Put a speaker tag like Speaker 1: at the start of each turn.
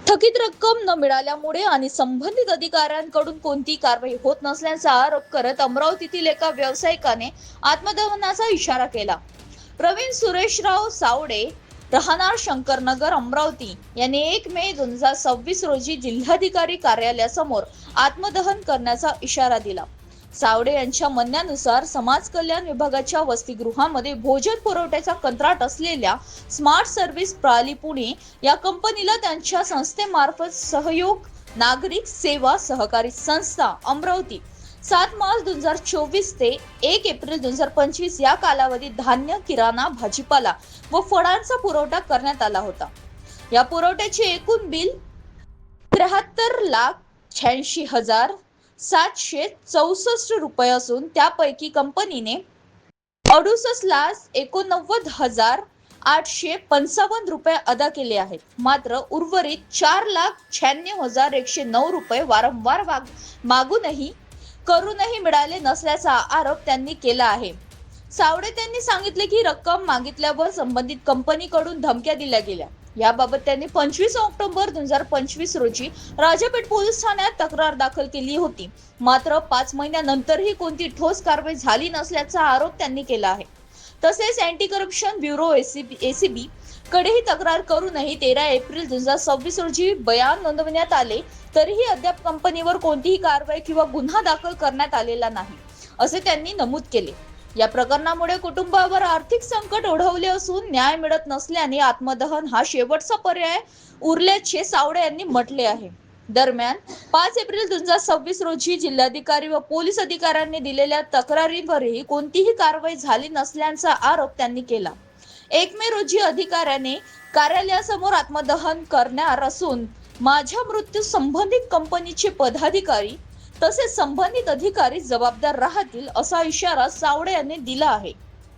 Speaker 1: थकीत रक्कम न मिळाल्यामुळे आणि संबंधित अधिकाऱ्यांकडून कोणतीही कारवाई होत नसल्याचा आरोप करत अमरावतीतील एका व्यावसायिकाने आत्मदहनाचा इशारा केला. प्रवीण सुरेशराव सावडे, राहणार शंकरनगर, अमरावती यांनी 1 मे 2026 रोजी जिल्हाधिकारी कार्यालयासमोर आत्मदहन करण्याचा इशारा दिला. सावडे यांच्या म्हणण्यानुसार समाज कल्याण विभागाच्या वसतिगृहामध्ये भोजन पुरवठ्याचा कंत्राट असलेल्या स्मार्ट सर्व्हिस प्रणाली पुणे या कंपनीला त्यांच्या संस्थेमार्फत सहयोग नागरिक सेवा सहकारी संस्था अमरावती 7 मार्च 2024 ते 1 एप्रिल 2025 या कालावधीत धान्य, किराणा, भाजीपाला व फळांचा पुरवठा करण्यात आला होता. या पुरवठ्याचे एकूण बिल 73,86,764 रुपये असून त्यापैकी कंपनीने 68,89,855 रुपये अदा केले आहेत. मात्र उर्वरित 4,96,109 रुपये वारंवार मागूनही करूनही मिळाले नसल्याचा आरोप त्यांनी केला आहे. सावडे त्यांनी सांगितले की रक्कम मागितल्यावर संबंधित कंपनीकडून धमक्या दिल्या गेल्या. याबाबत त्यांनी 25 ऑक्टोबर 2025 रोजी राजापेठ पोलीस ठाण्यात तक्रार दाखल केली होती. मात्र 5 महिन्यानंतरही कोणती ठोस कारवाई झाली नसल्याचा आरोप त्यांनी केला आहे. तसेच अँटी करप्शन ब्युरो एसीबी कडेही तक्रार करूनही 13 एप्रिल 2026 रोजी बयान नोंदवण्यात आले तरीही अद्याप कंपनीवर कोणतीही कारवाई किंवा गुन्हा दाखल करण्यात आलेला नाही, असे त्यांनी नमूद केले. या प्रकरणामुळे कुटुंबावर आर्थिक संकट ओढवले असून न्याय मिळत नसल्याने आत्मदहन हा शेवटचा पर्याय उरल्याचे सावडे यांनी म्हटले आहे. दरम्यान 5 एप्रिल 2026 रोजी जिल्हाधिकारी व पोलीस अधिकाऱ्यांनी दिलेल्या तक्रारीवरही कोणतीही कारवाई झाली नसल्याचा आरोप त्यांनी केला. 1 मे रोजी अधिकाऱ्याने कार्यालयासमोर आत्मदहन करणार असून माझ्या मृत्यू संबंधित कंपनीचे पदाधिकारी तसेच संबंधित अधिकारी जबाबदार राहतील असा इशारा सावडे यांनी दिला आहे.